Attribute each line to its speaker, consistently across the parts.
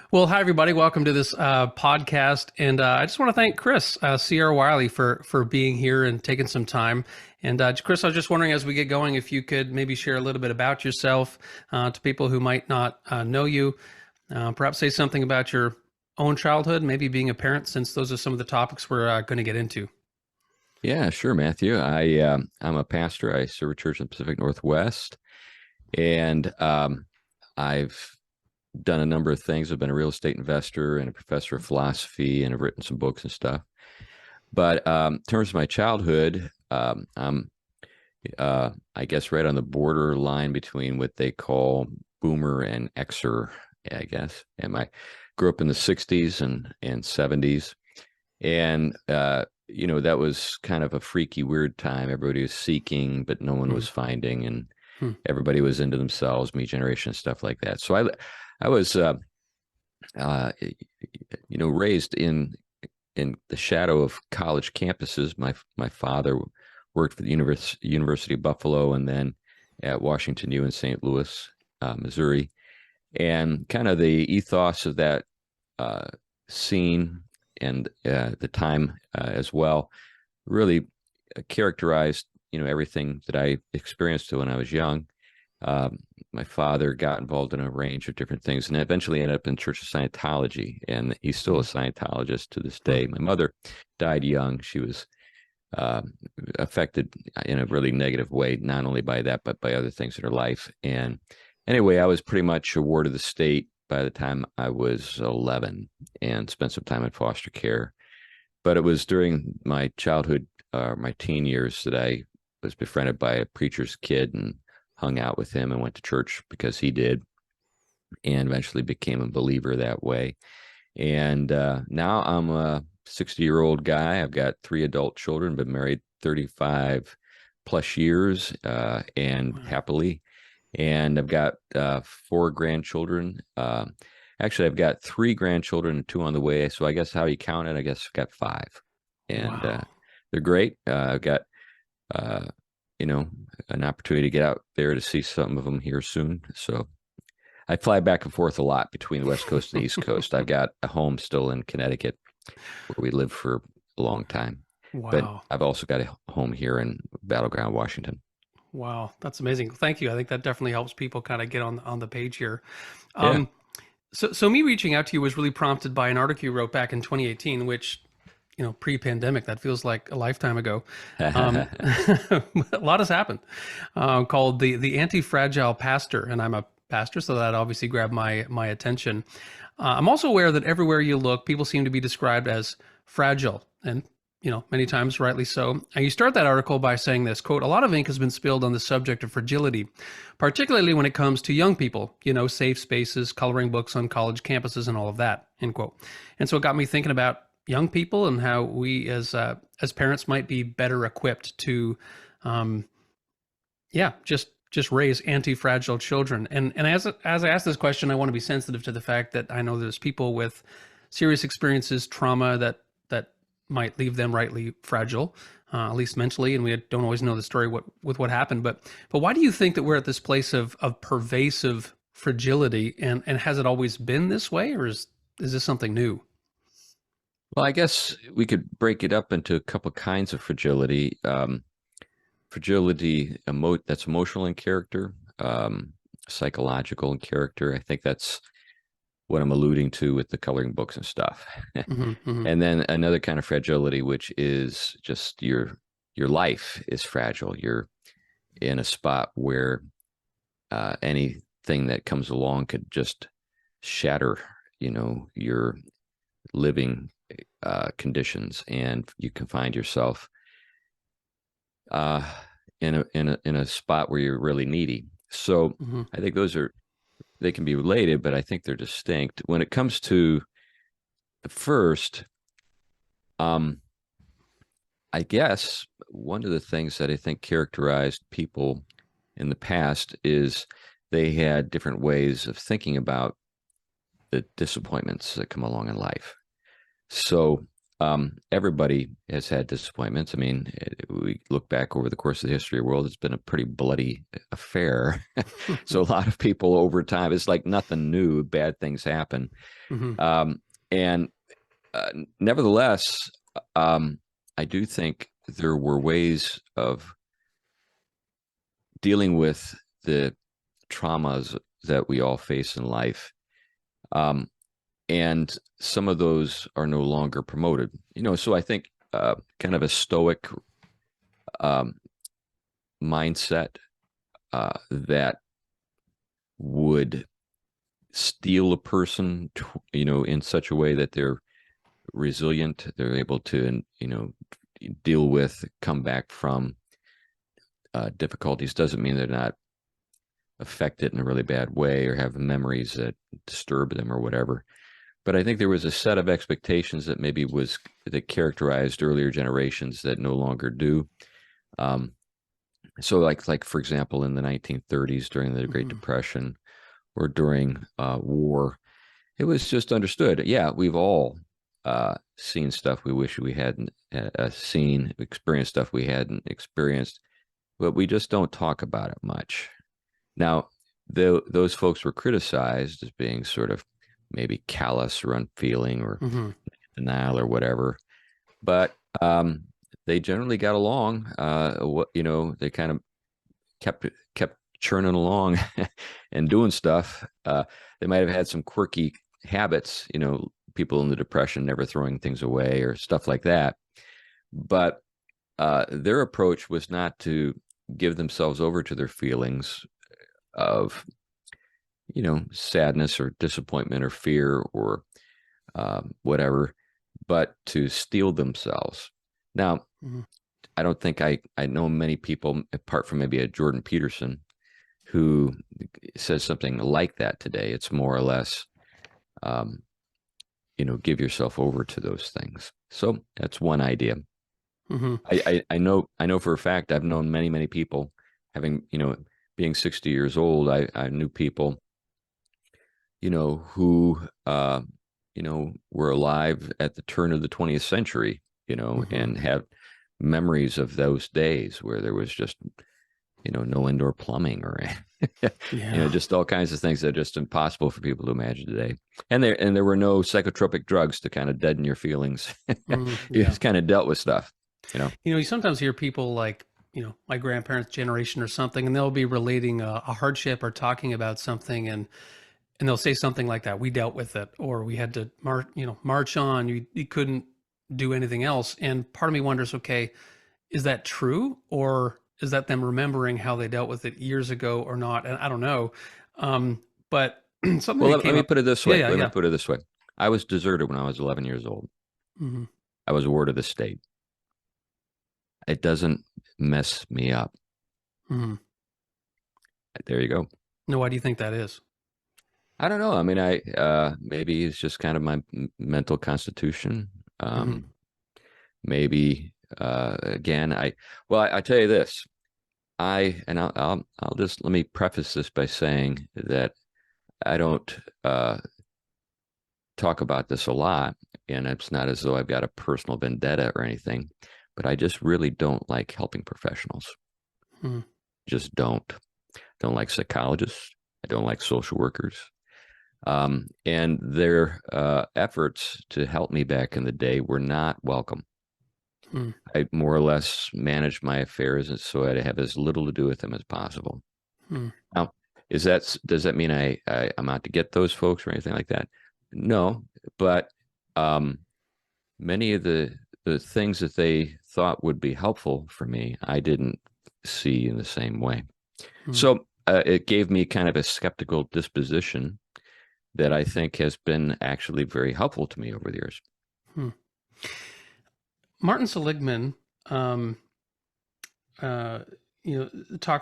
Speaker 1: Well, hi everybody. Welcome to this podcast, and I just want to thank Chris, Sierra Wiley, for being here and taking some time. And Chris, I was just wondering, as we get going, if you could maybe share a little bit about yourself to people who might not know you. Perhaps say something about your own childhood, maybe being a parent, since those are some of the topics we're going to get into.
Speaker 2: Yeah, sure, Matthew. I'm a pastor. I serve a church in the Pacific Northwest, and I've done a number of things. I've been a real estate investor and a professor of philosophy, and I've written some books and stuff. But in terms of my childhood, I'm I guess right on the borderline between what they call boomer and Xer, I guess. And I grew up in the '60s and '70s, and that was kind of a freaky, weird time. Everybody was seeking, but no one
Speaker 1: Hmm.
Speaker 2: was finding, and
Speaker 1: Hmm.
Speaker 2: everybody was into themselves, me generation, stuff like that. So I was, uh, raised in the shadow of college campuses. My father worked for the University of Buffalo, and then at Washington U in St. Louis, Missouri, and kind of the ethos of that uh, scene and the time as well really characterized everything that I experienced when I was young. My father got involved in a range of different things and eventually ended up in Church of Scientology, and he's still a Scientologist to this
Speaker 1: Hmm.
Speaker 2: day. My mother died young. She was uh, affected in a really negative way, not only by that, but by other things in her life. And anyway, I was pretty much a ward of the state by the time I was 11 and spent some time in foster care. But it was during my childhood, my teen years, that I was befriended by a preacher's kid and hung out with him and went to church because he did, and eventually became a believer that way. And now I'm a 60-year-old guy. I've got 3 adult children, been married 35 plus years, and
Speaker 1: Wow.
Speaker 2: happily. And I've got 4 grandchildren. Actually, I've got 3 grandchildren and 2 on the way. So I guess how you count it, I guess I've got 5. And
Speaker 1: Wow.
Speaker 2: they're great. I've got, uh, you know, an opportunity to get out there to see some of them here soon. So I fly back and forth a lot between the West Coast and the East Coast. I've got a home still in Connecticut where we lived for a long time, but
Speaker 1: Wow.
Speaker 2: I've also got a home here in Battleground, Washington.
Speaker 1: Wow. That's amazing. Thank you. I think that definitely helps people kind of get on the page here.
Speaker 2: Yeah.
Speaker 1: Um, so me reaching out to you was really prompted by an article you wrote back in 2018, which, pre-pandemic, that feels like a lifetime ago. A lot has happened. Called the Antifragile Pastor, and I'm a pastor, so that obviously grabbed my attention. I'm also aware that everywhere you look, people seem to be described as fragile, and many times rightly so. And you start that article by saying this quote: "A lot of ink has been spilled on the subject of fragility, particularly when it comes to young people. Safe spaces, coloring books on college campuses, and all of that." End quote. And so it got me thinking about young people and how we as parents might be better equipped to, um, yeah, just raise anti-fragile children. And as I ask this question, I want to be sensitive to the fact that I know there's people with serious experiences, trauma that might leave them rightly fragile, at least mentally, and we don't always know the story what happened. But why do you think that we're at this place of pervasive fragility, and has it always been this way, or is this something new?
Speaker 2: Well, I guess we could break it up into a couple kinds of fragility. Fragility that's emotional in character, psychological in character. I think that's what I'm alluding to with the coloring books and stuff.
Speaker 1: Hmm. Hmm.
Speaker 2: And then another kind of fragility, which is just your life is fragile. You're in a spot where anything that comes along could just shatter, your living conditions, and you can find yourself uh, in a spot where you're really needy. So
Speaker 1: Hmm.
Speaker 2: I think they can be related, but I think they're distinct. When it comes to the first, um, I guess one of the things that I think characterized people in the past is they had different ways of thinking about the disappointments that come along in life. So everybody has had disappointments. I mean, we look back over the course of the history of the world, it's been a pretty bloody affair. So a lot of people over time, it's like nothing new, bad things happen.
Speaker 1: Hmm.
Speaker 2: And nevertheless, I do think there were ways of dealing with the traumas that we all face in life. Um, and some of those are no longer promoted. So I think kind of a stoic um, mindset that would steel a person, in such a way that they're resilient, they're able to, deal with, come back from difficulties, doesn't mean they're not affected in a really bad way or have memories that disturb them or whatever. But I think there was a set of expectations that maybe that characterized earlier generations that no longer do. So like for example, in the 1930s during the Great Depression or during war, it was just understood. Yeah, we've all seen stuff we wish we hadn't seen, experienced stuff we hadn't experienced, but we just don't talk about it much. Now, those folks were criticized as being sort of maybe callous or unfeeling or denial or whatever, but they generally got along. They kind of kept churning along and doing stuff. They might have had some quirky habits, people in the Depression never throwing things away or stuff like that. But their approach was not to give themselves over to their feelings of, sadness or disappointment or fear or whatever, but to steel themselves. Now, I don't think I know many people, apart from maybe a Jordan Peterson, who says something like that today. It's more or less, give yourself over to those things. So that's one idea. I know for a fact, I've known many people having, being 60 years old, I knew people, who, were alive at the turn of the 20th century, and have memories of those days where there was just, no indoor plumbing or, just all kinds of things that are just impossible for people to imagine today. And there were no psychotropic drugs to kind of deaden your feelings. You just kind of dealt with stuff,
Speaker 1: You sometimes hear people like, my grandparents' generation or something, and they'll be relating a hardship or talking about something, and they'll say something like that. We dealt with it, or we had to march on. You couldn't do anything else. And part of me wonders, okay, is that true, or is that them remembering how they dealt with it years ago or not? And I don't know. But something
Speaker 2: well,
Speaker 1: that came
Speaker 2: let me
Speaker 1: up.
Speaker 2: put it this
Speaker 1: Yeah,
Speaker 2: way.
Speaker 1: yeah,
Speaker 2: Let me
Speaker 1: yeah.
Speaker 2: put it this way. I was deserted when I was 11 years old. I was a ward of the state. It doesn't mess me up. There you go.
Speaker 1: No, why do you think that is?
Speaker 2: I don't know. I mean, maybe it's just kind of my mental constitution. Maybe again, I tell you this. I'll just let me preface this by saying that I don't talk about this a lot, and it's not as though I've got a personal vendetta or anything, but I just really don't like helping professionals. Just don't. Don't like psychologists. I don't like social workers. And their efforts to help me back in the day were not welcome. I more or less managed my affairs so I'd have as little to do with them as possible. Now, does that mean I'm out to get those folks or anything like that? No, but many of the things that they thought would be helpful for me, I didn't see in the same way. So it gave me kind of a skeptical disposition that I think has been actually very helpful to me over the years.
Speaker 1: Martin Seligman, talks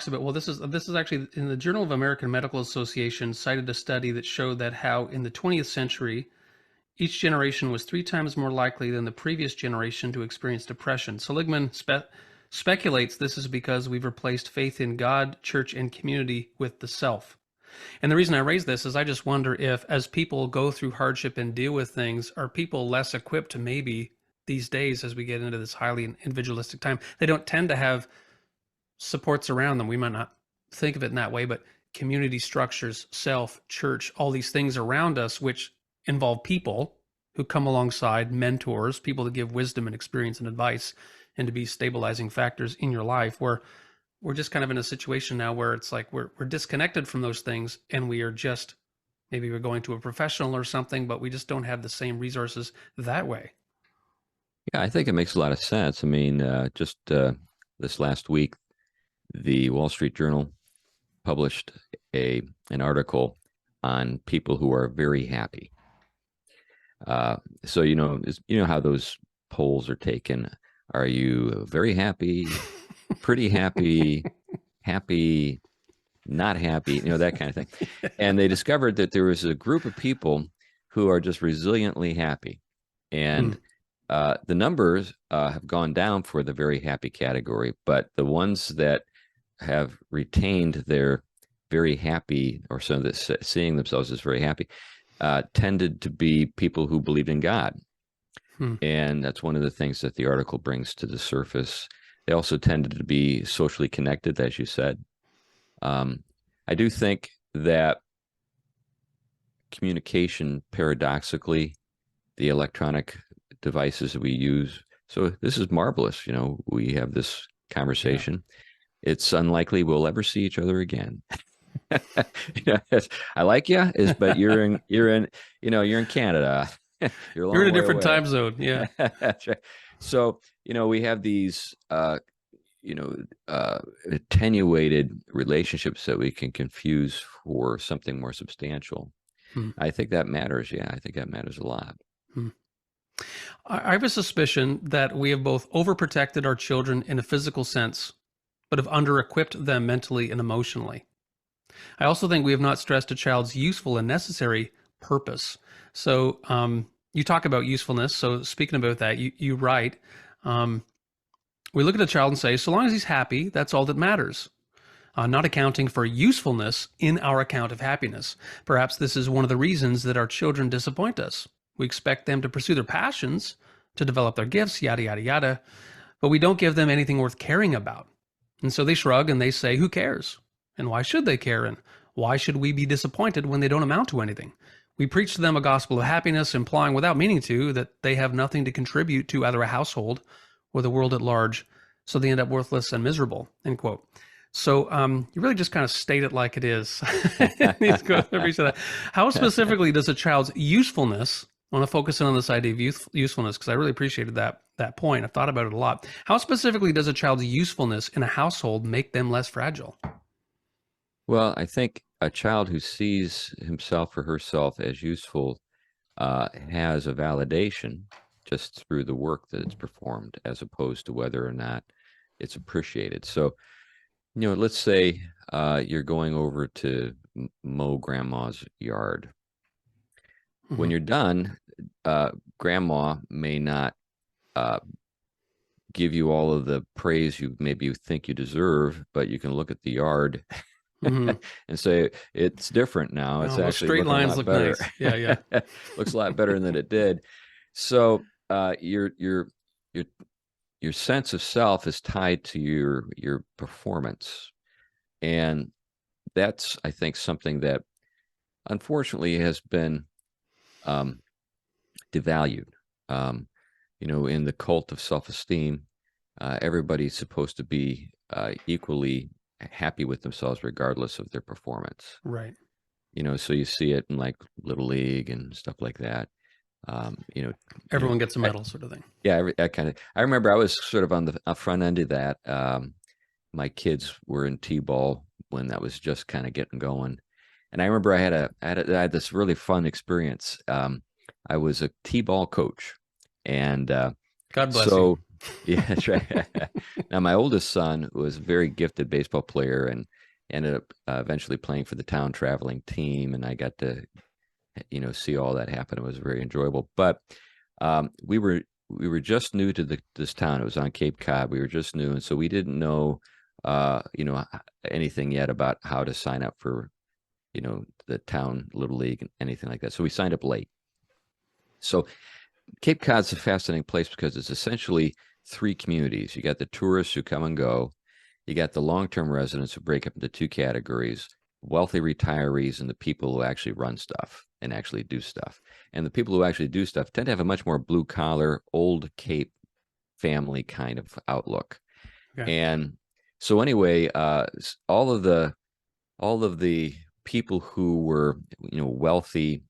Speaker 1: about, well, this is actually in the Journal of American Medical Association cited a study that showed that how in the 20th century, each generation was 3 times more likely than the previous generation to experience depression. Seligman speculates this is because we've replaced faith in God, church, and community with the self. And the reason I raise this is I just wonder if, as people go through hardship and deal with things, are people less equipped to maybe these days as we get into this highly individualistic time. They don't tend to have supports around them. We might not think of it in that way, but community structures, self, church, all these things around us, which involve people who come alongside, mentors, people to give wisdom and experience and advice, and to be stabilizing factors in your life. Where we're just kind of in a situation now where it's like we're disconnected from those things, and we are just, maybe we're going to a professional or something, but we just don't have the same resources that way.
Speaker 2: Yeah, I think it makes a lot of sense. I mean, just this last week, the Wall Street Journal published an article on people who are very happy. So you know how those polls are taken. Are you very happy, pretty happy, happy, not happy? You know, that kind of thing. And they discovered that there was a group of people who are just resiliently happy, and the numbers have gone down for the very happy category, but the ones that have retained their very happy, or so that seeing themselves as very happy, tended to be people who believed in God. And that's one of the things that the article brings to the surface. They also tended to be socially connected, as you said. I do think that communication, paradoxically, the electronic devices that we use. So this is marvelous. You know, we have this conversation. Yeah. It's unlikely we'll ever see each other again. I like you, but you're in Canada.
Speaker 1: You're in a different time zone. Yeah.
Speaker 2: That's right. So, we have these, attenuated relationships that we can confuse for something more substantial. I think that matters. Yeah, I think that matters a lot.
Speaker 1: I have a suspicion that we have both overprotected our children in a physical sense, but have under-equipped them mentally and emotionally. I also think we have not stressed a child's useful and necessary purpose. So you talk about usefulness. So speaking about that, you write, we look at a child and say, so long as he's happy, that's all that matters. Not accounting for usefulness in our account of happiness. Perhaps this is one of the reasons that our children disappoint us. We expect them to pursue their passions, to develop their gifts, yada, yada, yada, but we don't give them anything worth caring about. And so they shrug and they say, who cares? And why should they care? And why should we be disappointed when they don't amount to anything? We preach to them a gospel of happiness, implying without meaning to that they have nothing to contribute to either a household or the world at large, so they end up worthless and miserable, end quote. So you really just kind of state it like it is. How specifically does a child's usefulness, I want to focus in on this idea of usefulness because I really appreciated that point. I've thought about it a lot. How specifically does a child's usefulness in a household make them less fragile?
Speaker 2: Well, I think a child who sees himself or herself as useful has a validation just through the work that it's performed, as opposed to whether or not it's appreciated. So, let's say you're going over to mow grandma's yard. Mm-hmm. When you're done, grandma may not give you all of the praise you think you deserve, but you can look at the yard mm-hmm. and say it's different now. It's actually
Speaker 1: straight lines look
Speaker 2: better.
Speaker 1: Nice. Yeah.
Speaker 2: Looks a lot better than it did. So your sense of self is tied to your performance, and that's, I think, something that unfortunately has been devalued. In the cult of self-esteem, everybody's supposed to be equally happy with themselves regardless of their performance.
Speaker 1: Right.
Speaker 2: So you see it in like Little League and stuff like that.
Speaker 1: Everyone gets a medal, sort of thing.
Speaker 2: Yeah, I remember I was sort of on the front end of that. My kids were in T-ball when that was just kind of getting going, and I remember I had this really fun experience. I was a T-ball coach, and
Speaker 1: God bless you.
Speaker 2: Yeah, that's right. Now my oldest son was a very gifted baseball player and ended up eventually playing for the town traveling team, and I got to see all that happen. It was very enjoyable. But we were just new to this town. It was on Cape Cod. We were just new, and so we didn't know anything yet about how to sign up for the town Little League and anything like that. So we signed up late. So Cape Cod's a fascinating place because it's essentially three communities. You got the tourists who come and go. You got the long-term residents who break up into two categories: wealthy retirees and the people who actually run stuff and actually do stuff. And the people who actually do stuff tend to have a much more blue-collar, old Cape family kind of outlook.
Speaker 1: Okay.
Speaker 2: And so anyway, all of the people who were, wealthy,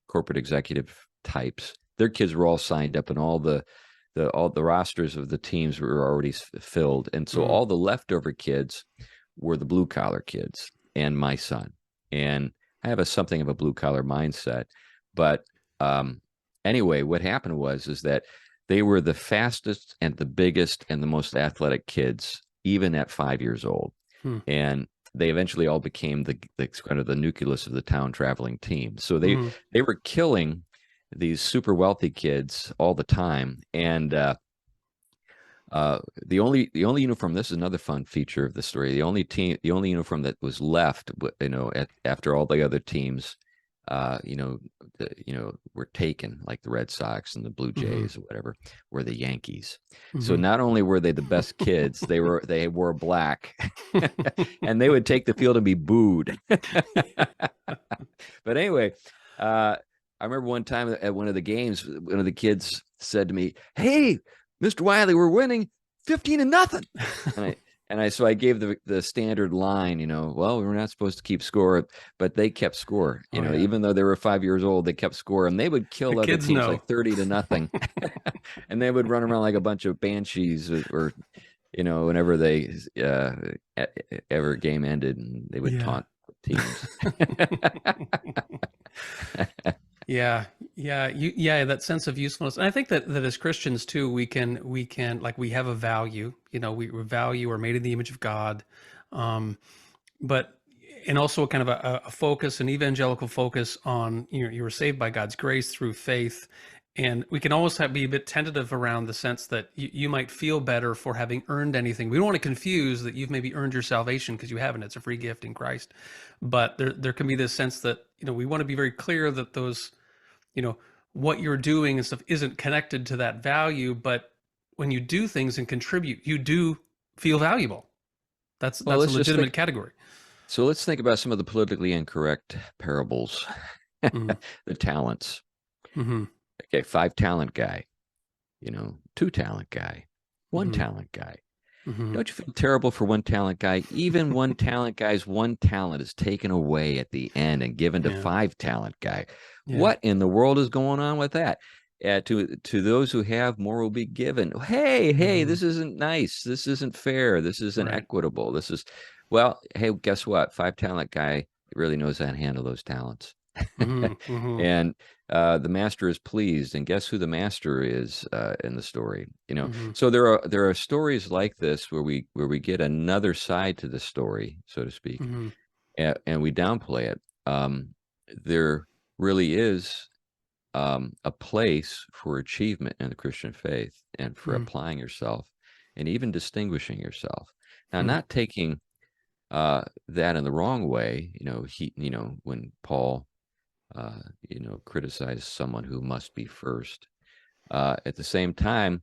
Speaker 2: corporate executive types, their kids were all signed up, and all the rosters of the teams were already filled, and so all the leftover kids were the blue collar kids and my son. And I have something of a blue collar mindset, but anyway, what happened is that they were the fastest and the biggest and the most athletic kids, even at 5 years old.
Speaker 1: Hmm.
Speaker 2: And they eventually all became the kind of the nucleus of the town traveling team. So they were killing these super wealthy kids all the time. And the only uniform, this is another fun feature of the story, the only uniform that was left, after all the other teams were taken, like the Red Sox and the Blue Jays or whatever, were the Yankees. So not only were they the best kids, they wore black and they would take the field and be booed. But anyway, I remember one time at one of the games, one of the kids said to me, "Hey, Mr. Wiley, we're winning 15-0." So I gave the standard line, well, we're not supposed to keep score, but they kept score, even though they were 5 years old, they kept score, and they would kill other teams like 30-0. And they would run around like a bunch of banshees, or whenever they ever game ended, and they would taunt teams.
Speaker 1: That sense of usefulness. And I think that as Christians too, we can like, we have a value, we value, are made in the image of God. But and also kind of a focus, an evangelical focus on, you were saved by God's grace through faith. And we can almost be a bit tentative around the sense that you might feel better for having earned anything. We don't want to confuse that you've maybe earned your salvation, because you haven't. It's a free gift in Christ. But there can be this sense that, we want to be very clear that those, what you're doing and stuff isn't connected to that value. But when you do things and contribute, you do feel valuable. That's a legitimate category.
Speaker 2: So let's think about some of the politically incorrect parables. The talents. Okay, 5-talent guy, 2-talent guy, 1-talent guy. Don't you feel terrible for 1-talent guy? Even 1-talent guy's one talent is taken away at the end and given to 5-talent guy. What in the world is going on with that? To those who have, more will be given. Hey, this isn't nice. This isn't fair. This isn't equitable. Well, hey, guess what? 5-talent guy really knows how to handle those talents. And the master is pleased, and guess who the master is in the story? So there are stories like this where we get another side to the story, so to speak, and we downplay it. There really is a place for achievement in the Christian faith, and for applying yourself and even distinguishing yourself. Now, not taking that in the wrong way, when Paul criticize someone who must be first. At the same time,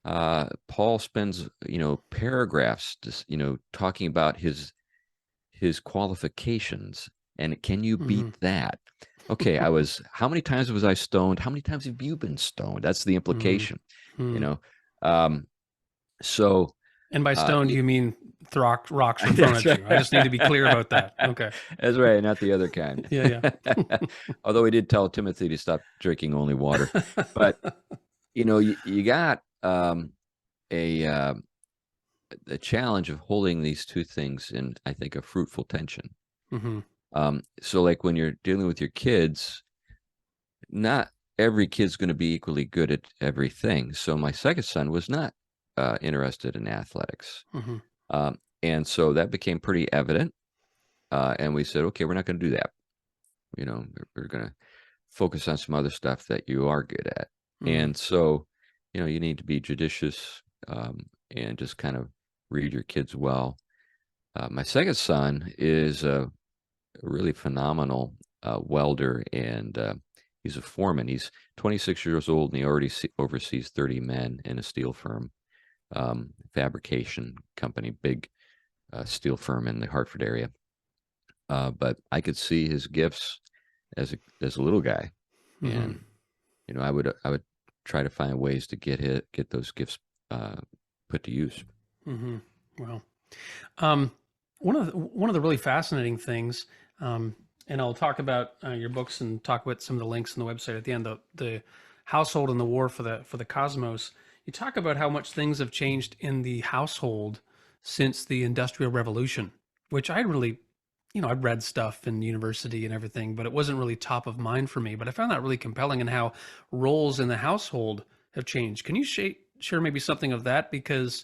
Speaker 2: Paul spends, paragraphs, talking about his qualifications. And can you beat that? Okay, how many times was I stoned? How many times have you been stoned? That's the implication, So.
Speaker 1: And by stoned, you mean rocks were thrown at you. I just need to be clear about that. Okay.
Speaker 2: That's right, not the other kind.
Speaker 1: Yeah.
Speaker 2: Although he did tell Timothy to stop drinking only water. But, you got a challenge of holding these two things in, I think, a fruitful tension. So like when you're dealing with your kids, not every kid's going to be equally good at everything. So my second son was not interested in athletics. And so that became pretty evident. And we said, okay, we're not going to do that. We're going to focus on some other stuff that you are good at. And so, you need to be judicious and just kind of read your kids well. My second son is a really phenomenal welder, and He's a foreman. He's 26 years old, and he already oversees 30 men in a steel firm, fabrication company, big steel firm in the Hartford area. But I could see his gifts as a little guy,
Speaker 1: Mm-hmm.
Speaker 2: and I would try to find ways to get those gifts put to use.
Speaker 1: Mm-hmm. Well, um, one of the really fascinating things, and I'll talk about your books and talk about some of the links on the website at the end. The household and the war for the cosmos. You talk about how much things have changed in the household since the Industrial Revolution, which I really, I'd read stuff in university and everything, but it wasn't really top of mind for me. But I found that really compelling in how roles in the household have changed. Can you share maybe something of that? Because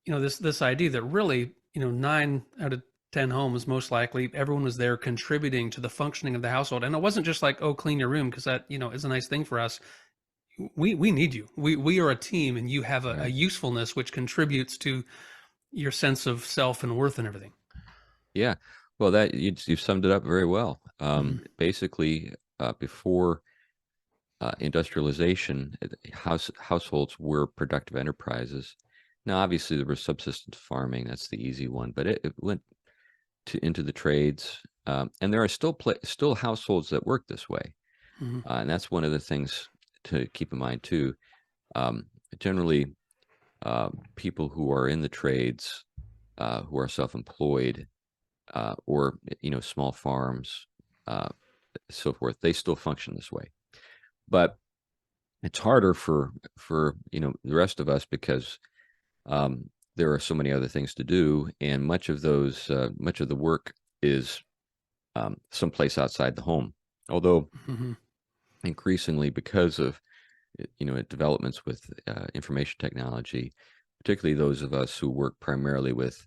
Speaker 1: this idea that really 9 out of 10 homes, most likely everyone was there contributing to the functioning of the household, and it wasn't just like, oh, clean your room, because that is a nice thing for us. We need you. We are a team, and you have a
Speaker 2: Right.
Speaker 1: usefulness which contributes to your sense of self and worth and everything.
Speaker 2: Yeah. Well, that you summed it up very well.
Speaker 1: Hmm.
Speaker 2: Basically, before industrialization, households were productive enterprises. Now, obviously, there was subsistence farming. That's the easy one, but it went into the trades, and there are still households that work this way,
Speaker 1: Hmm.
Speaker 2: and that's one of the things to keep in mind too. Um, Generally, people who are in the trades, who are self-employed, or small farms, uh, so forth, they still function this way. But it's harder for the rest of us because there are so many other things to do, and much of the work is someplace outside the home. Although
Speaker 1: Hmm.
Speaker 2: increasingly, because of developments with information technology, particularly those of us who work primarily with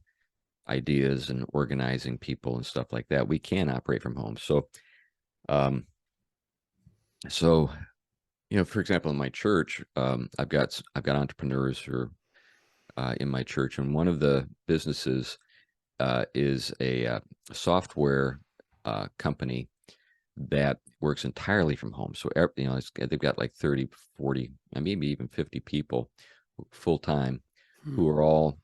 Speaker 2: ideas and organizing people and stuff like that, we can operate from home. Um, so for example, in my church, I've got entrepreneurs who are in my church, and one of the businesses is a software company that works entirely from home. So they've got like 30, 40, and maybe even 50 people full time who are all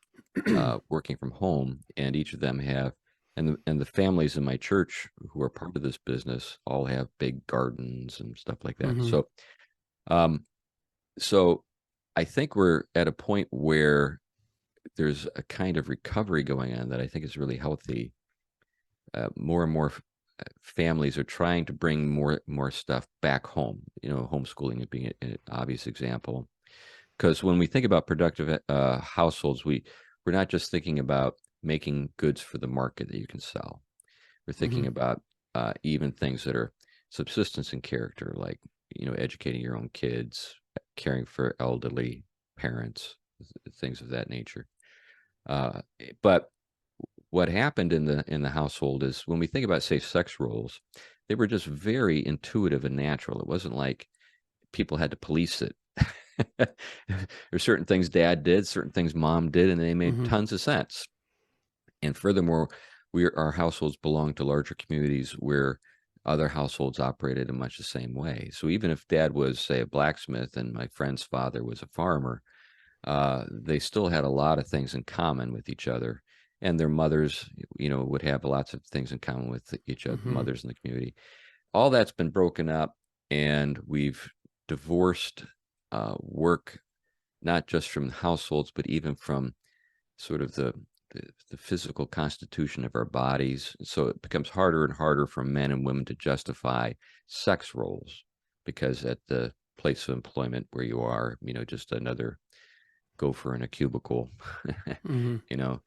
Speaker 2: working from home, and each of them have, and the families in my church who are part of this business all have big gardens and stuff like that.
Speaker 1: Hmm.
Speaker 2: Um, so I think we're at a point where there's a kind of recovery going on that I think is really healthy. More and more families are trying to bring more stuff back home. Homeschooling being an obvious example. Because when we think about productive households, we're not just thinking about making goods for the market that you can sell. We're
Speaker 1: Hmm.
Speaker 2: thinking about even things that are subsistence in character, like educating your own kids, caring for elderly parents, things of that nature. But what happened in the household is when we think about, say, sex roles, they were just very intuitive and natural. It wasn't like people had to police it. There's certain things dad did, certain things mom did, and they made
Speaker 1: Hmm.
Speaker 2: tons of sense. And furthermore, our households belong to larger communities where other households operated in much the same way. So even if dad was, say, a blacksmith and my friend's father was a farmer, they still had a lot of things in common with each other, and their mothers, would have lots of things in common with each other,
Speaker 1: Hmm.
Speaker 2: mothers in the community. All that's been broken up, and we've divorced work, not just from households, but even from sort of the physical constitution of our bodies. So it becomes harder and harder for men and women to justify sex roles, because at the place of employment where you are, just another gopher in a cubicle.
Speaker 1: Hmm.
Speaker 2: you know,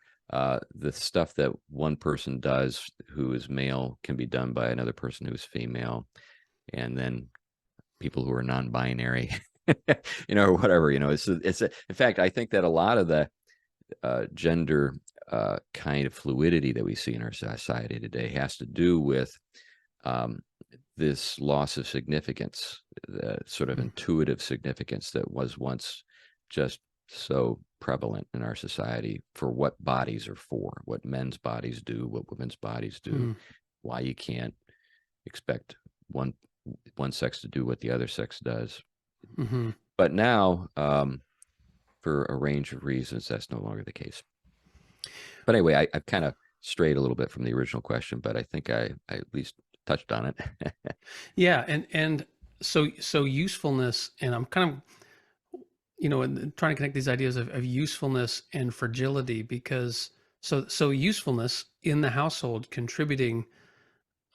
Speaker 2: the stuff that one person does who is male can be done by another person who's female, and then people who are non-binary, or whatever. In fact, I think that a lot of the gender kind of fluidity that we see in our society today has to do with um, this loss of significance, the sort of intuitive significance that was once just so prevalent in our society for what bodies are for, what men's bodies do, what women's bodies do,
Speaker 1: Hmm.
Speaker 2: why you can't expect one one sex to do what the other sex does.
Speaker 1: Hmm.
Speaker 2: But now, for a range of reasons, that's no longer the case. But anyway, I've kind of strayed a little bit from the original question, but I think I at least touched on it.
Speaker 1: Yeah, and so usefulness, and I'm kind of and trying to connect these ideas of usefulness and fragility, because so usefulness in the household contributing,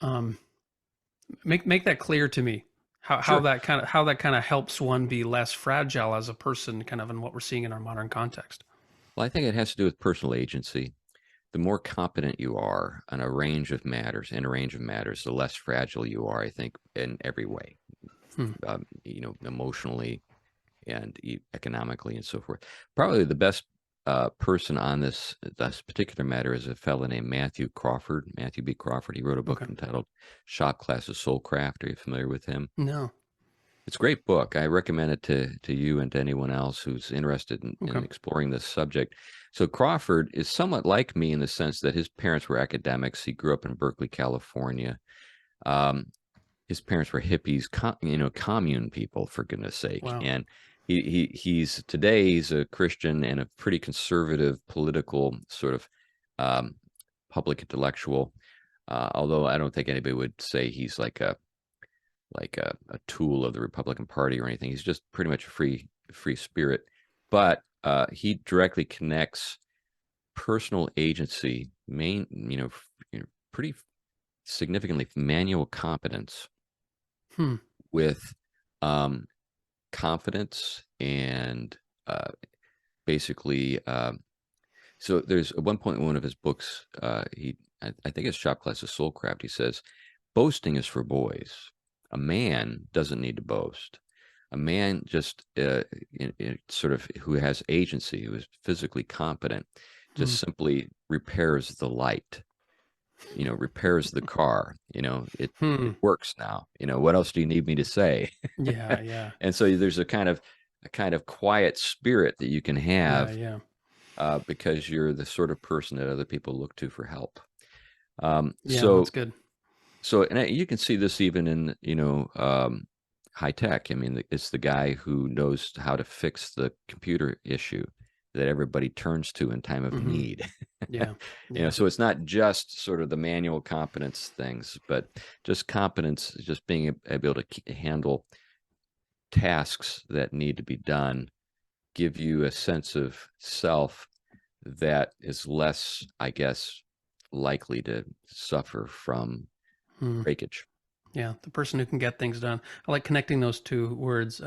Speaker 1: um make that clear to me, how
Speaker 2: Sure.
Speaker 1: that kind of helps one be less fragile as a person, kind of in what we're seeing in our modern context.
Speaker 2: Well, I think it has to do with personal agency. The more competent you are on in a range of matters, the less fragile you are, I think, in every way,
Speaker 1: Hmm.
Speaker 2: emotionally and economically and so forth. Probably the best person on this particular matter is a fellow named Matthew B. Crawford. He wrote a book
Speaker 1: Okay.
Speaker 2: entitled Shop Class of Soulcraft. Are you familiar with him?
Speaker 1: No.
Speaker 2: It's a great book. I recommend it to you and to anyone else who's interested in
Speaker 1: Okay.
Speaker 2: exploring this subject. So Crawford is somewhat like me in the sense that his parents were academics. He grew up in Berkeley, California. Um, his parents were hippies, commune people, for goodness sake.
Speaker 1: Wow.
Speaker 2: And he's a Christian and a pretty conservative political sort of um, public intellectual. Although I don't think anybody would say he's like a tool of the Republican Party or anything. He's just pretty much a free spirit. But he directly connects personal agency, pretty significantly manual competence
Speaker 1: Hmm.
Speaker 2: with um, confidence and basically. So there's at one point in one of his books, I think it's Shop Class of Soulcraft. He says, "Boasting is for boys. A man doesn't need to boast. A man just sort of who has agency, who is physically competent,
Speaker 1: Hmm.
Speaker 2: just simply repairs the light, repairs the car. It
Speaker 1: Hmm.
Speaker 2: works now. What else do you need me to say?"
Speaker 1: Yeah, yeah.
Speaker 2: And so there's a kind of quiet spirit that you can
Speaker 1: Yeah,
Speaker 2: have
Speaker 1: yeah.
Speaker 2: because you're the sort of person that other people look to for help. Um,
Speaker 1: Yeah, that's
Speaker 2: so
Speaker 1: good.
Speaker 2: So, and you can see this even in, high tech. I mean, it's the guy who knows how to fix the computer issue that everybody turns to in time of
Speaker 1: Hmm.
Speaker 2: need.
Speaker 1: Yeah, yeah.
Speaker 2: So it's not just sort of the manual competence things, but just competence, just being able to handle tasks that need to be done, give you a sense of self that is less, I guess, likely to suffer from
Speaker 1: Hmm.
Speaker 2: breakage.
Speaker 1: Yeah, the person who can get things done. I like connecting those two words,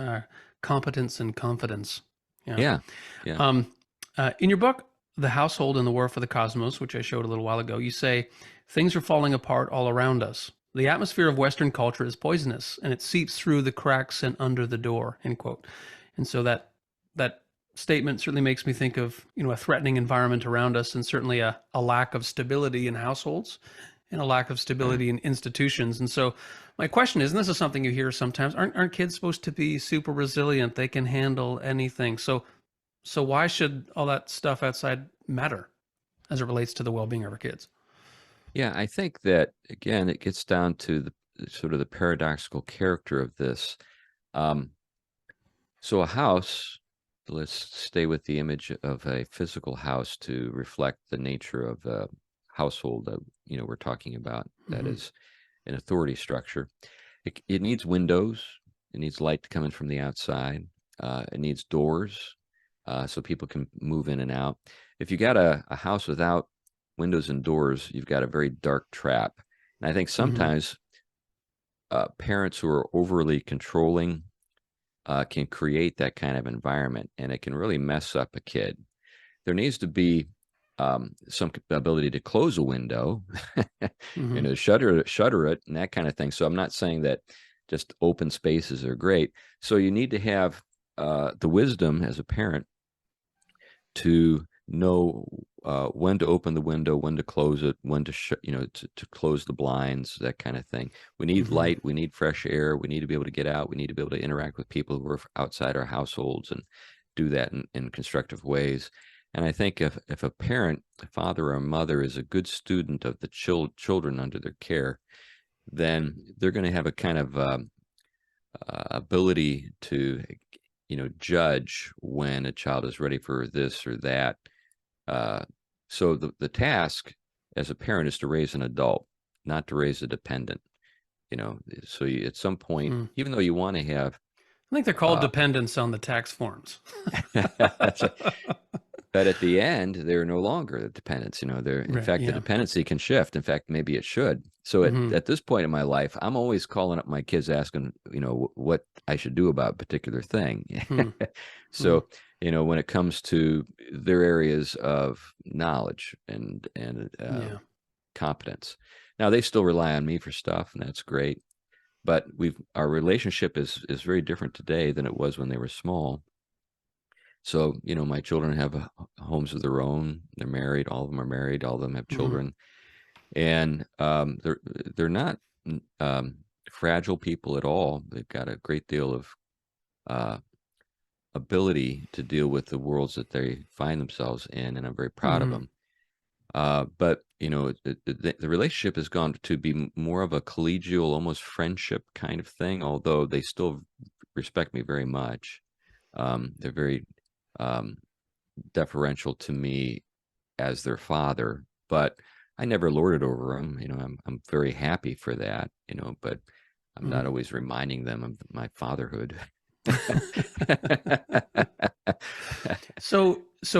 Speaker 1: competence and confidence. Yeah.
Speaker 2: Yeah. Yeah.
Speaker 1: Um, in your book, The Household and the War for the Cosmos, which I showed a little while ago, you say things are falling apart all around us. The atmosphere of Western culture is poisonous, and it seeps through the cracks and under the door. End quote. And so that statement certainly makes me think of a threatening environment around us, and certainly a lack of stability in households, and a lack of
Speaker 2: Yeah.
Speaker 1: stability in institutions. And so my question is, and this is something you hear sometimes, aren't kids supposed to be super resilient? They can handle anything. So why should all that stuff outside matter as it relates to the well-being of our kids?
Speaker 2: Yeah. I think that, again, it gets down to the sort of the paradoxical character of this. Um, so a house, let's stay with the image of a physical house to reflect the nature of the household that, we're talking about. That
Speaker 1: Hmm.
Speaker 2: is an authority structure. It needs windows. It needs light to come in from the outside. It needs doors so people can move in and out. If you got a house without windows and doors, you've got a very dark trap. And I think
Speaker 1: Hmm.
Speaker 2: sometimes parents who are overly controlling can create that kind of environment, and it can really mess up a kid. There needs to be some ability to close a window,
Speaker 1: Hmm.
Speaker 2: shutter it, and that kind of thing. So I'm not saying that just open spaces are great. So you need to have the wisdom as a parent to know when to open the window, when to close it, when to to close the blinds, that kind of thing. We need
Speaker 1: Hmm.
Speaker 2: light, we need fresh air, we need to be able to get out, we need to be able to interact with people who are outside our households and do that in constructive ways. And I think if a parent, a father or a mother, is a good student of the children under their care, then they're going to have a kind of ability to, judge when a child is ready for this or that. So the task as a parent is to raise an adult, not to raise a dependent. So at some point,
Speaker 1: Hmm.
Speaker 2: even though you want to have,
Speaker 1: I think they're called
Speaker 2: uh,
Speaker 1: dependents on the tax forms.
Speaker 2: but at the end, they're no longer the dependents. They're, in
Speaker 1: Right.
Speaker 2: fact, the
Speaker 1: Yeah.
Speaker 2: dependency can shift. In fact, maybe it should. So
Speaker 1: Hmm.
Speaker 2: at this point in my life, I'm always calling up my kids, asking, what I should do about a particular thing.
Speaker 1: Hmm. Hmm.
Speaker 2: So, when it comes to their areas of knowledge and
Speaker 1: Yeah.
Speaker 2: competence, now they still rely on me for stuff, and that's great. But our relationship is very different today than it was when they were small. So, my children have homes of their own. They're married. All of them are married. All of them have
Speaker 1: Hmm.
Speaker 2: children, and they're not um, fragile people at all. They've got a great deal of uh, ability to deal with the worlds that they find themselves in, and I'm very proud of
Speaker 1: Hmm.
Speaker 2: them. But the relationship has gone to be more of a collegial, almost friendship kind of thing. Although they still respect me very much, they're very um, deferential to me as their father. But I never lord it over them. I'm very happy for that. But I'm
Speaker 1: Hmm.
Speaker 2: not always reminding them of my fatherhood.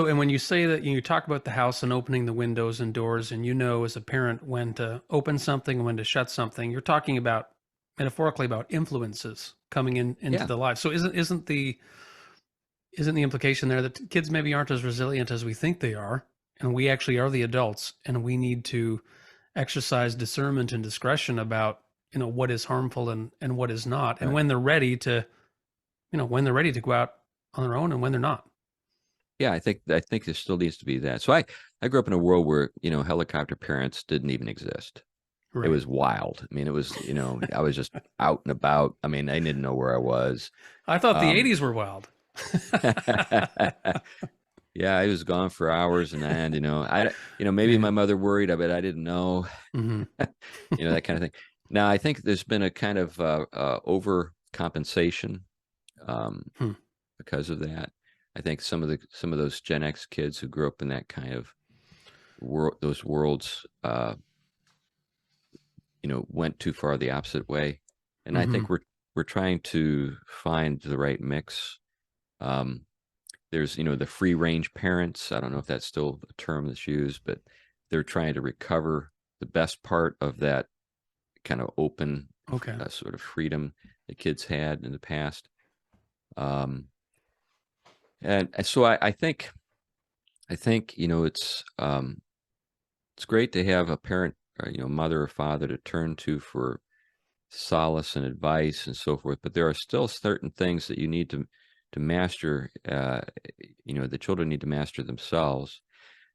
Speaker 1: And when you say that you talk about the house and opening the windows and doors, and as a parent when to open something and when to shut something, you're talking about metaphorically about influences coming into
Speaker 2: Yeah,
Speaker 1: the life. So isn't the implication there that kids maybe aren't as resilient as we think they are, and we actually are the adults, and we need to exercise discernment and discretion about what is harmful and what is not, and
Speaker 2: right.
Speaker 1: when they're ready to go out on their own and when they're not.
Speaker 2: Yeah, I think there still needs to be that. So I grew up in a world where, helicopter parents didn't even exist. It
Speaker 1: Right.
Speaker 2: was wild. I mean, it was, I was just out and about. I mean, I didn't know where I was.
Speaker 1: I thought the
Speaker 2: Um,
Speaker 1: 80s were wild.
Speaker 2: yeah, I was gone for hours and then, maybe
Speaker 1: Yeah.
Speaker 2: my mother worried, but I didn't know,
Speaker 1: Hmm.
Speaker 2: that kind of thing. Now, I think there's been a kind of overcompensation um,
Speaker 1: Hmm.
Speaker 2: because of that. I think some of those Gen X kids who grew up in that kind of those worlds, went too far the opposite way, and I
Speaker 1: Hmm.
Speaker 2: think we're trying to find the right mix. Um, there's the free range parents. I don't know if that's still a term that's used, but they're trying to recover the best part of that kind of open
Speaker 1: Okay.
Speaker 2: sort of freedom that kids had in the past. Um, and so I think it's great to have a parent, mother or father to turn to for solace and advice and so forth. But there are still certain things that you need to master. The children need to master themselves.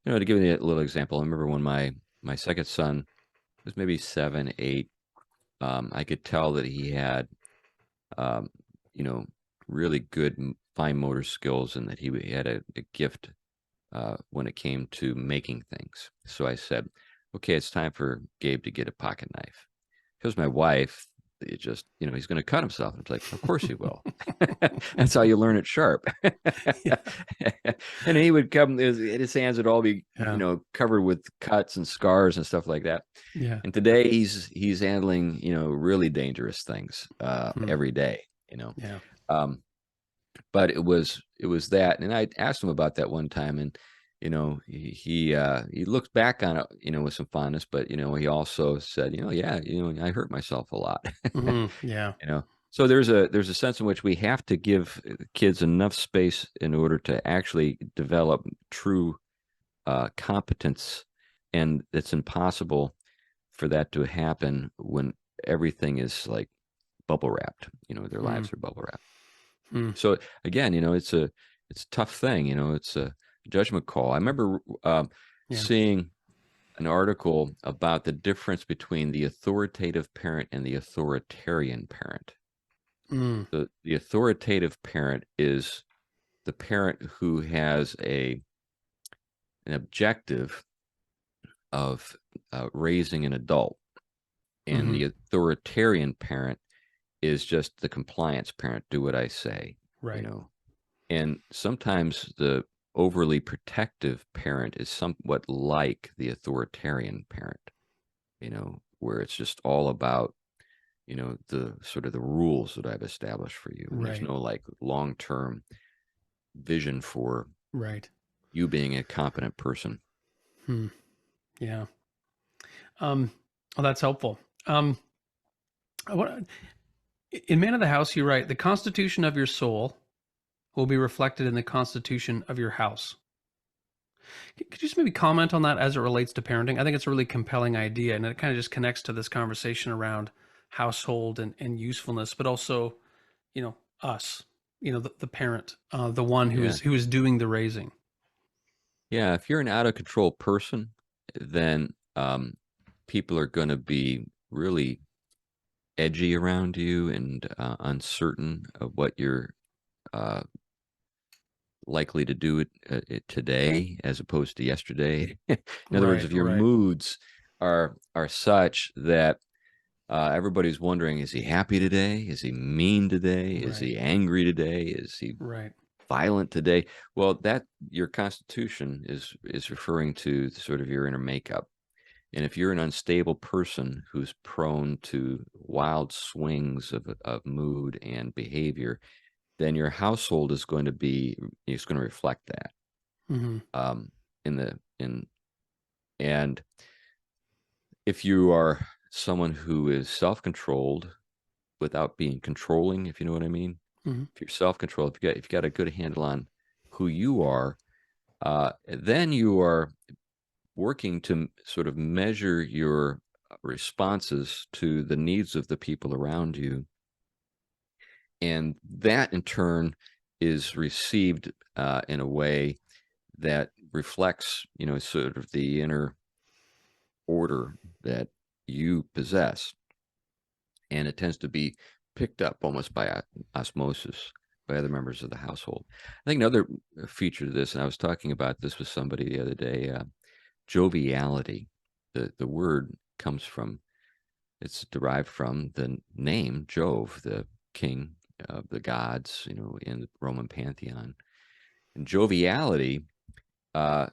Speaker 2: To give you a little example, I remember when my second son was maybe 7, 8. I could tell that he had, um, you know, really good fine motor skills and that he had a gift when it came to making things. So I said, okay, it's time for Gabe to get a pocket knife. Because my wife, it just, he's going to cut himself. It's like, of course he will. That's how you learn it sharp.
Speaker 1: Yeah.
Speaker 2: And he would come, his hands would all be,
Speaker 1: Yeah.
Speaker 2: covered with cuts and scars and stuff like that.
Speaker 1: Yeah.
Speaker 2: And today he's handling, really dangerous things
Speaker 1: Hmm.
Speaker 2: every day, you know.
Speaker 1: Yeah.
Speaker 2: Um, but it was that, and I asked him about that one time, and he looked back on it, with some fondness, but he also said, yeah, I hurt myself a lot.
Speaker 1: Hmm. Yeah.
Speaker 2: you know so there's a sense in which we have to give kids enough space in order to actually develop true competence, and it's impossible for that to happen when everything is like bubble wrapped. Their
Speaker 1: Hmm.
Speaker 2: lives are bubble wrapped.
Speaker 1: Hmm.
Speaker 2: So again, it's a tough thing. It's a judgment call. I remember
Speaker 1: Yeah.
Speaker 2: seeing an article about the difference between the authoritative parent and the authoritarian parent.
Speaker 1: Mm.
Speaker 2: The authoritative parent is the parent who has an objective of raising an adult, and
Speaker 1: Hmm.
Speaker 2: the authoritarian parent is just the compliance parent, do what I say, you
Speaker 1: Right.
Speaker 2: know. And sometimes the overly protective parent is somewhat like the authoritarian parent, where it's just all about, the sort of the rules that I've established for you. And there's
Speaker 1: Right.
Speaker 2: no like long-term vision for
Speaker 1: Right.
Speaker 2: you being a competent person.
Speaker 1: Hmm. Yeah. Well, that's helpful. Um, I want, in Man of the House, you write, the constitution of your soul will be reflected in the constitution of your house. Could you just maybe comment on that as it relates to parenting? I think it's a really compelling idea, and it kind of just connects to this conversation around household and usefulness, but also, us, the parent, the one
Speaker 2: Yeah.
Speaker 1: who is doing the raising.
Speaker 2: Yeah. If you're an out of control person, then people are going to be really edgy around you and uncertain of what you're uh, likely to do it today as opposed to yesterday. In other words,
Speaker 1: Right,
Speaker 2: if your
Speaker 1: right,
Speaker 2: moods are such that everybody's wondering, is he happy today? Is he mean today? Is
Speaker 1: right,
Speaker 2: he angry today? Is he
Speaker 1: right.
Speaker 2: violent today? Well, that your constitution is referring to sort of your inner makeup. And if you're an unstable person who's prone to wild swings of mood and behavior, then your household is going to be it's going to reflect that.
Speaker 1: Hmm.
Speaker 2: Um, in the in and if you are someone who is self-controlled without being controlling, if you know what I mean,
Speaker 1: Hmm.
Speaker 2: if you're self-controlled, if you got a good handle on who you are, then you are working to sort of measure your responses to the needs of the people around you. And that in turn is received in a way that reflects, sort of the inner order that you possess. And it tends to be picked up almost by osmosis by other members of the household. I think another feature to this, and I was talking about this with somebody the other day, joviality. The word comes from, it's derived from the name Jove, the king of the gods, in the Roman pantheon. And joviality, uh,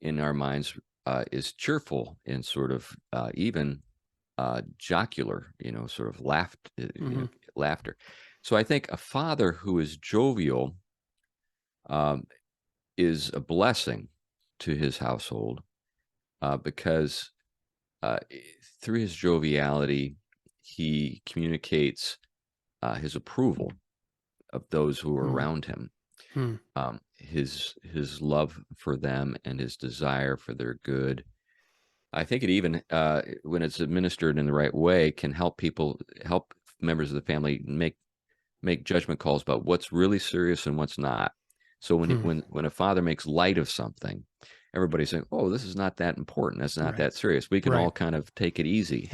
Speaker 2: in our minds, is cheerful and sort of even jocular, sort of
Speaker 1: Hmm.
Speaker 2: laughter. So I think a father who is jovial um, is a blessing to his household because uh, through his joviality, he communicates his approval of those who are
Speaker 1: Hmm.
Speaker 2: around him,
Speaker 1: Hmm.
Speaker 2: his love for them and his desire for their good. I think it even, when it's administered in the right way, can help members of the family make judgment calls about what's really serious and what's not. So when
Speaker 1: Hmm.
Speaker 2: when a father makes light of something, everybody's saying, "Oh, this is not that important. That's not
Speaker 1: Right,
Speaker 2: that serious. We can all
Speaker 1: right.
Speaker 2: kind of take it easy."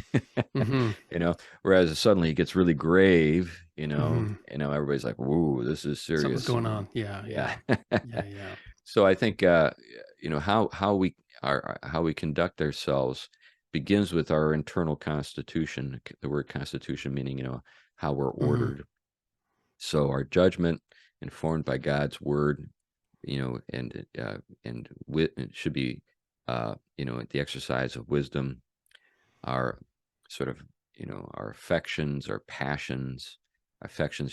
Speaker 1: Hmm.
Speaker 2: you know. Whereas suddenly it gets really grave,
Speaker 1: Hmm.
Speaker 2: everybody's like, "Whoa, this is
Speaker 1: Something's
Speaker 2: serious,"
Speaker 1: going on. Yeah,
Speaker 2: Yeah.
Speaker 1: yeah, yeah, yeah.
Speaker 2: So I think how we conduct ourselves begins with our internal constitution. The word constitution meaning how we're
Speaker 1: Hmm.
Speaker 2: ordered. So our judgment, informed by God's word, it should be the exercise of wisdom. Our sort of our affections, our passions,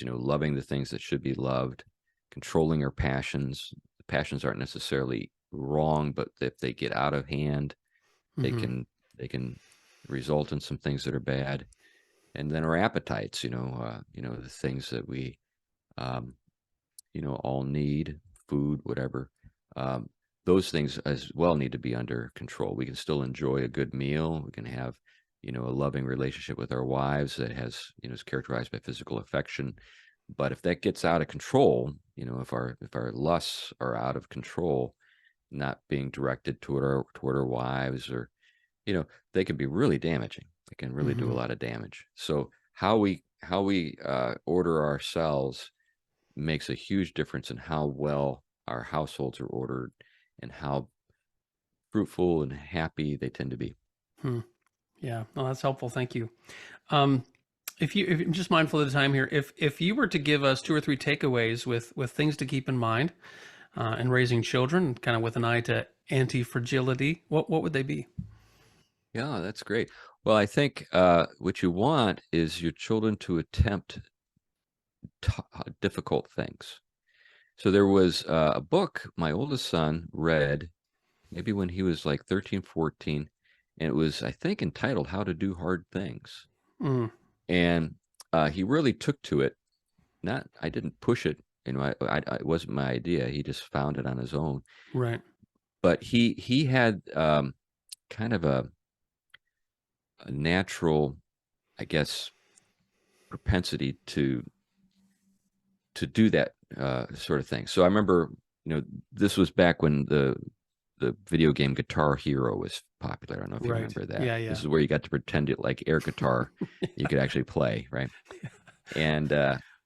Speaker 2: loving the things that should be loved, controlling our passions. The passions aren't necessarily wrong, but if they get out of hand, they
Speaker 1: Hmm.
Speaker 2: can they can result in some things that are bad. And then our appetites, the things that we um, all need, food, whatever. Um, those things as well need to be under control. We can still enjoy a good meal. We can have, a loving relationship with our wives that is characterized by physical affection. But if that gets out of control, if our lusts are out of control, not being directed toward our wives, or they can be really damaging. They can really do a
Speaker 1: Hmm.
Speaker 2: lot of damage. So how we order ourselves makes a huge difference in how well our households are ordered and how fruitful and happy they tend to be.
Speaker 1: Hmm. Yeah, no, that's helpful. Thank you. Um, if I'm just mindful of the time here, if you were to give us two or three takeaways with things to keep in mind in raising children, kind of with an eye to anti-fragility, what would they be?
Speaker 2: Yeah, that's great. Well, I think what you want is your children to attempt difficult things. So there was a book my oldest son read maybe when he was like 13, 14, and it was, I think, entitled How to Do Hard Things.
Speaker 1: Mm,
Speaker 2: And he really took to it. Not, I didn't push it. It wasn't my idea. He just found it on his own.
Speaker 1: right.
Speaker 2: But he had kind of a natural, I guess, propensity to do that sort of thing. So I remember, this was back when the video game Guitar Hero was popular. I don't know if you
Speaker 1: Right.
Speaker 2: remember that.
Speaker 1: Yeah,
Speaker 2: This
Speaker 1: yeah.
Speaker 2: is where you got to pretend it like air guitar. You could actually play, right? And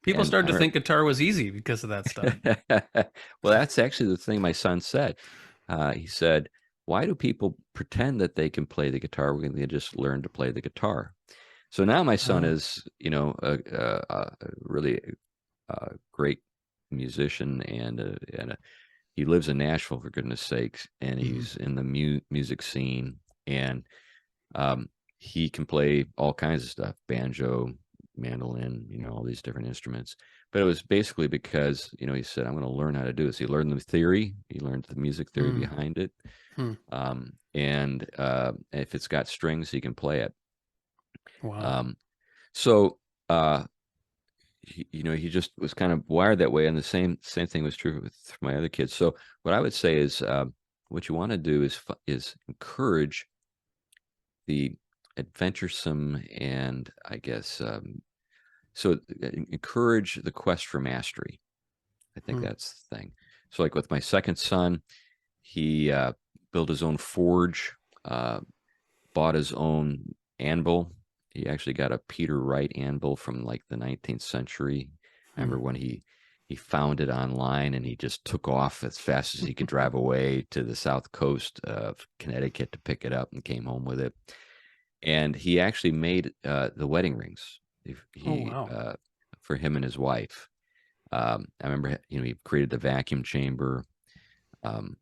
Speaker 1: People
Speaker 2: and
Speaker 1: started
Speaker 2: I
Speaker 1: to
Speaker 2: remember,
Speaker 1: think guitar was easy because of that stuff.
Speaker 2: well, that's actually the thing my son said. He said, "Why do people pretend that they can play the guitar when they just learn to play the guitar?" So now my son
Speaker 1: Oh.
Speaker 2: is, a really great musician, and he lives in Nashville, for goodness sakes, and
Speaker 1: Hmm.
Speaker 2: he's in the music scene, and um, he can play all kinds of stuff, banjo, mandolin, all these different instruments. But it was basically because, he said, I'm going to learn how to do this. He learned the theory, he learned the music theory
Speaker 1: Hmm.
Speaker 2: behind it.
Speaker 1: Hmm.
Speaker 2: And if it's got strings, he can play it.
Speaker 1: Wow.
Speaker 2: Um, so, he just was kind of wired that way. And the same thing was true with my other kids. So what I would say is, what you want to do is encourage the adventuresome and, I guess, encourage the quest for mastery. I think
Speaker 1: Hmm.
Speaker 2: that's the thing. So like with my second son, he built his own forge, uh, bought his own anvil. He actually got a Peter Wright anvil from like the 19th century. I
Speaker 1: Hmm.
Speaker 2: remember when he found it online, and he just took off as fast as he could drive away to the south coast of Connecticut to pick it up and came home with it. And he actually made the wedding rings.
Speaker 1: Oh,
Speaker 2: He
Speaker 1: wow.
Speaker 2: For him and his wife. I remember, he created the vacuum chamber.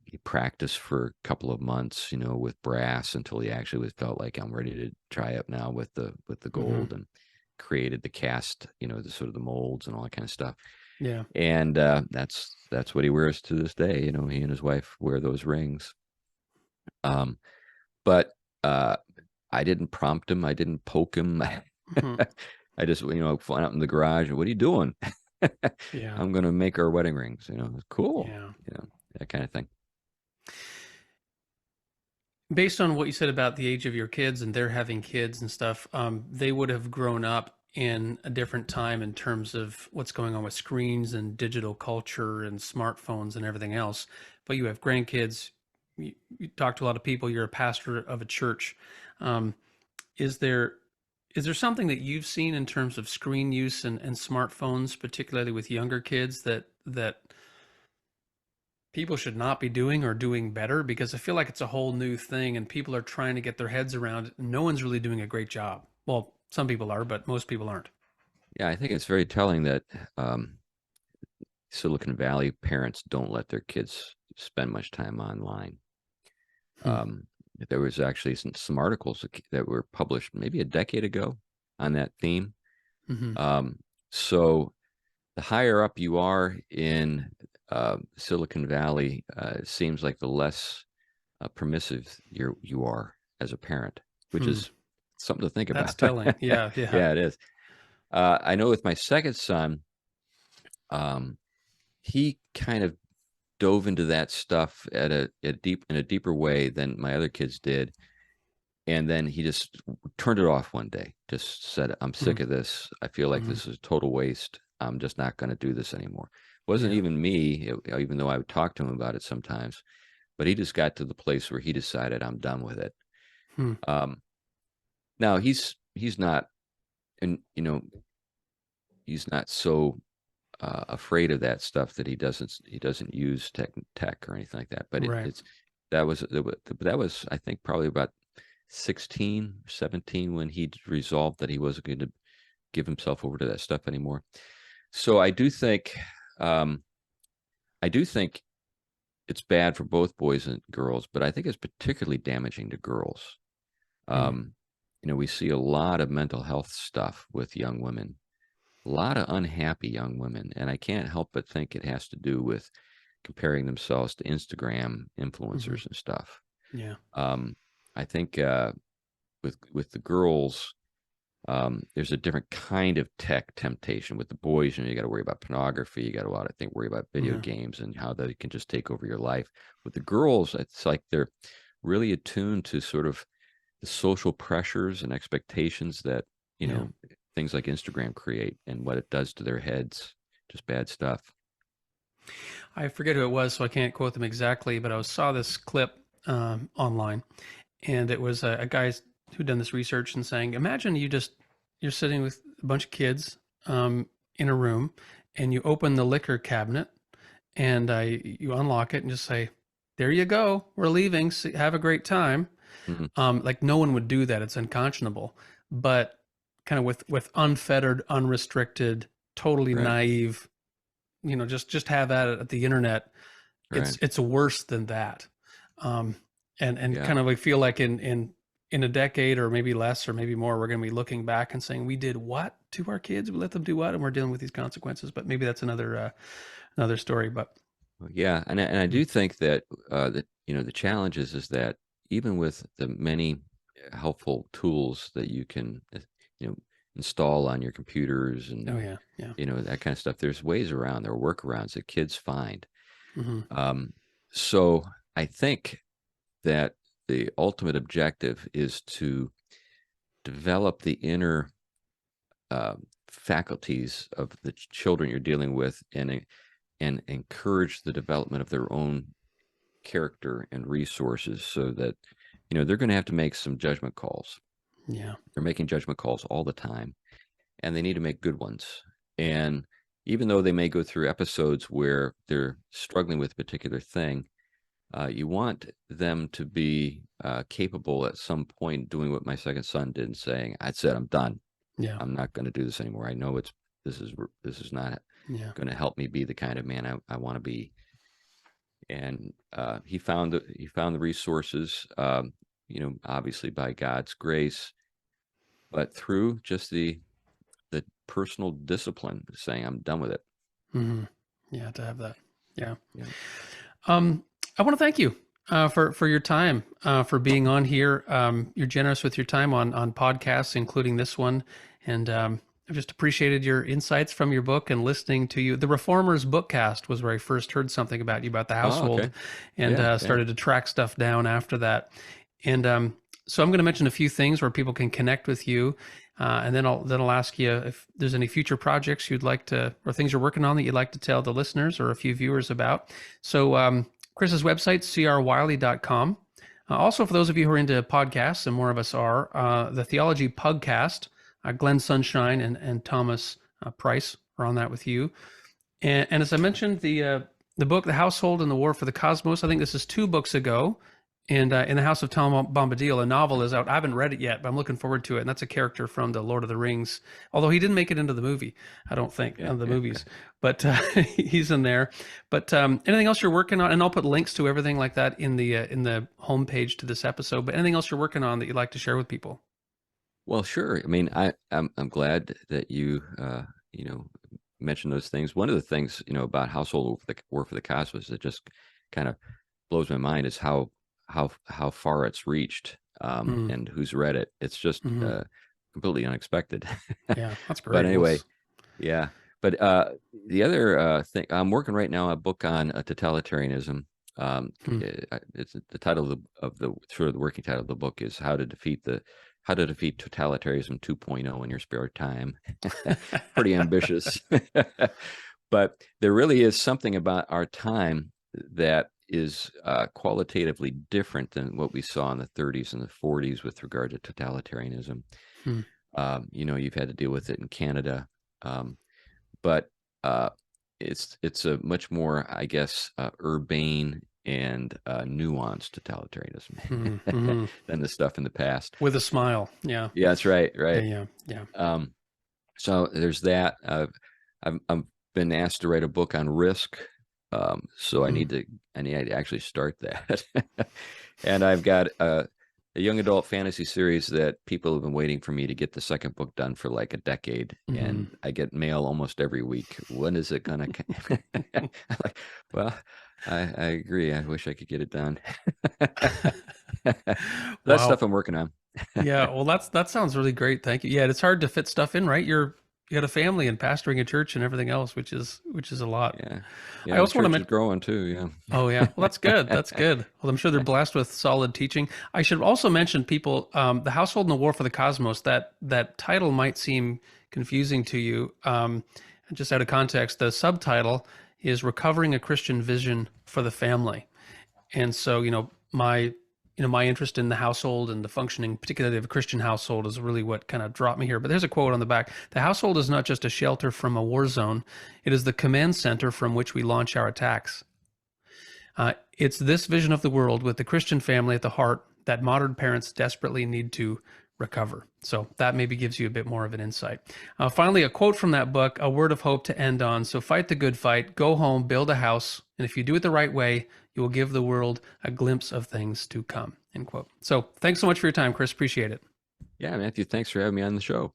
Speaker 2: He practiced for a couple of months, with brass until he actually felt like, I'm ready to try it now with the
Speaker 1: Hmm.
Speaker 2: gold, and created the cast, the sort of the molds and all that kind of stuff.
Speaker 1: Yeah.
Speaker 2: And that's what he wears to this day. He and his wife wear those rings. Um, but I didn't prompt him. I didn't poke him.
Speaker 1: Hmm.
Speaker 2: I just, flying out in the garage. What are you doing?
Speaker 1: Yeah.
Speaker 2: I'm going to make our wedding rings. Cool.
Speaker 1: Yeah.
Speaker 2: That kind of thing.
Speaker 1: Based on what you said about the age of your kids and they're having kids and stuff, they would have grown up in a different time in terms of what's going on with screens and digital culture and smartphones and everything else. But you have grandkids. You talk to a lot of people. You're a pastor of a church. Um, is there is there something that you've seen in terms of screen use and smartphones, particularly with younger kids, that people should not be doing or doing better? Because I feel like it's a whole new thing and people are trying to get their heads around it. No one's really doing a great job. Well, some people are, but most people aren't.
Speaker 2: Yeah, I think it's very telling that um, Silicon Valley parents don't let their kids spend much time online.
Speaker 1: Hmm.
Speaker 2: Um, there was actually some articles that were published maybe a decade ago on that theme.
Speaker 1: Hmm.
Speaker 2: Um, so the higher up you are in Silicon Valley, it seems like the less permissive you are as a parent, which
Speaker 1: Hmm.
Speaker 2: is something to think
Speaker 1: That's
Speaker 2: about.
Speaker 1: telling. Yeah, yeah.
Speaker 2: Yeah, it is. I know with my second son, um, he kind of dove into that stuff in a deeper way than my other kids did, and then he just turned it off one day. Just said, "I'm
Speaker 1: Hmm.
Speaker 2: sick of this. I feel like
Speaker 1: Hmm.
Speaker 2: this is a total waste. I'm just not going to do this anymore." It wasn't
Speaker 1: Yeah.
Speaker 2: even me, even though I would talk to him about it sometimes. But he just got to the place where he decided, I'm done with it.
Speaker 1: Hmm.
Speaker 2: Um, Now he's not, and he's not so afraid of that stuff that he doesn't use tech or anything like that. But
Speaker 1: Right.
Speaker 2: it's that was, I think, probably about 16, 17 when he resolved that he wasn't going to give himself over to that stuff anymore. So I do think um, it's bad for both boys and girls, but I think it's particularly damaging to girls.
Speaker 1: Mm.
Speaker 2: Um, we see a lot of mental health stuff with young women, a lot of unhappy young women, and I can't help but think it has to do with comparing themselves to Instagram
Speaker 1: Mm-hmm.
Speaker 2: influencers and stuff.
Speaker 1: Yeah.
Speaker 2: I think with the girls, there's a different kind of tech temptation. With the boys, you got to worry about pornography, you got to, I think, worry about video
Speaker 1: Yeah.
Speaker 2: games and how they can just take over your life. With the girls, it's like they're really attuned to sort of the social pressures and expectations that
Speaker 1: Yeah.
Speaker 2: things like Instagram create and what it does to their heads. Just bad stuff.
Speaker 1: I forget who it was, so I can't quote them exactly, but I saw this clip online, and it was a guy who'd done this research and saying, imagine you're sitting with a bunch of kids in a room, and you open the liquor cabinet, and you unlock it and just say, "There you go, we're leaving. Have a great time."
Speaker 2: Mhm.
Speaker 1: Like no one would do that; it's unconscionable. But kind of with unfettered, unrestricted, totally
Speaker 2: Right.
Speaker 1: naive, just have at it at the internet,
Speaker 2: Right.
Speaker 1: it's worse than that. um and
Speaker 2: Yeah.
Speaker 1: kind of I feel like in a decade or maybe less or maybe more, we're going to be looking back and saying, we did what to our kids, we let them do what, and we're dealing with these consequences. But maybe that's another story. But
Speaker 2: Yeah. And I
Speaker 1: mm,
Speaker 2: do think that the challenge is that even with the many helpful tools that you can you know install on your computers and
Speaker 1: oh yeah, yeah.
Speaker 2: that kind of stuff, there's ways around, there are workarounds that kids find.
Speaker 1: Hmm.
Speaker 2: Um, so I think that the ultimate objective is to develop the inner faculties of the children you're dealing with, and encourage the development of their own character and resources, so that they're going to have to make some judgment calls.
Speaker 1: Yeah.
Speaker 2: They're making judgment calls all the time, and they need to make good ones. And even though they may go through episodes where they're struggling with a particular thing, you want them to be capable at some point doing what my second son did and saying, "I said I'm done.
Speaker 1: Yeah.
Speaker 2: I'm not going to do this anymore. I know this is not
Speaker 1: Yeah.
Speaker 2: going to help me be the kind of man I want to be." And he found the resources, obviously by God's grace, but through just the personal discipline, saying, "I'm done with it."
Speaker 1: Hmm. Yeah, to have that. Yeah.
Speaker 2: Yeah.
Speaker 1: um I want to thank you for your time, for being on here. You're generous with your time on podcasts, including this one. And I've just appreciated your insights from your book and listening to you. The Reformers Bookcast was where I first heard something about you, about the
Speaker 2: Oh,
Speaker 1: household,
Speaker 2: okay.
Speaker 1: and
Speaker 2: Yeah. Yeah.
Speaker 1: started to track stuff down after that. And so I'm going to mention a few things where people can connect with you. And then I'll ask you if there's any future projects you'd like to, or things you're working on that you'd like to tell the listeners or a few viewers about. So Chris's website, crwiley.com. Also, for those of you who are into podcasts, and more of us are, the Theology Pugcast, Glenn Sunshine and Thomas Price are on that with you. And as I mentioned, the book, The Household and the War for the Cosmos, I think this is 2 books ago. And in the House of Tom Bombadil, a novel is out. I haven't read it yet, but I'm looking forward to it. And that's a character from the Lord of the Rings, although he didn't make it into the movie, I don't think,
Speaker 2: Yeah.
Speaker 1: the
Speaker 2: Yeah.
Speaker 1: movies. But he's in there. But anything else you're working on? And I'll put links to everything like that in the homepage to this episode. But anything else you're working on that you'd like to share with people?
Speaker 2: Well, sure. I mean, I'm glad that you know mentioned those things. One of the things about Household War for the Cosmos that just kind of blows my mind is how far it's reached,
Speaker 1: Mm,
Speaker 2: and who's read it. It's just
Speaker 1: hmm.
Speaker 2: completely unexpected.
Speaker 1: Yeah, that's
Speaker 2: But
Speaker 1: great.
Speaker 2: anyway, yeah. But the other thing, I'm working right now a book on totalitarianism.
Speaker 1: Hmm.
Speaker 2: It's the title of the sort of the working title of the book is how to defeat totalitarianism 2.0 in your spare time. Pretty ambitious. But there really is something about our time that is qualitatively different than what we saw in the 30s and the 40s with regard to totalitarianism.
Speaker 1: Hmm.
Speaker 2: You've had to deal with it in Canada, but uh, it's a much more, I guess, urbane and nuanced
Speaker 1: Hmm.
Speaker 2: totalitarianism
Speaker 1: Hmm.
Speaker 2: than the stuff in the past.
Speaker 1: With a smile. Yeah.
Speaker 2: Yeah, that's right,
Speaker 1: Yeah.
Speaker 2: right.
Speaker 1: Yeah. Yeah.
Speaker 2: Um, So there's that. I've been asked to write a book on risk, so I need to actually start that. And I've got a young adult fantasy series that people have been waiting for me to get the second book done for like a decade, and I get mail almost every week. When is it gonna? I'm like, well, I agree. I wish I could get it done. That
Speaker 1: Wow.
Speaker 2: stuff I'm working on.
Speaker 1: Yeah, well, that sounds really great. Thank you. Yeah, it's hard to fit stuff in, right? You got a family and pastoring a church and everything else, which is a lot.
Speaker 2: Yeah,
Speaker 1: I
Speaker 2: yeah. The
Speaker 1: also want to
Speaker 2: church is
Speaker 1: mention.
Speaker 2: growing too. Yeah.
Speaker 1: Oh yeah, well that's good. That's good. Well, I'm sure they're blessed with solid teaching. I should also mention people, the Household and the War for the Cosmos. That title might seem confusing to you. Just out of context, the subtitle is "Recovering a Christian Vision for the Family." And so, my interest in the household and the functioning, particularly of a Christian household, is really what kind of dropped me here. But there's a quote on the back: "The household is not just a shelter from a war zone; it is the command center from which we launch our attacks." It's this vision of the world with the Christian family at the heart that modern parents desperately need to recover. So that maybe gives you a bit more of an insight. Finally, a quote from that book, a word of hope to end on. "So fight the good fight, go home, build a house, and if you do it the right way, you will give the world a glimpse of things to come." End quote. So thanks so much for your time, Chris. Appreciate it.
Speaker 2: Yeah, Matthew. Thanks for having me on the show.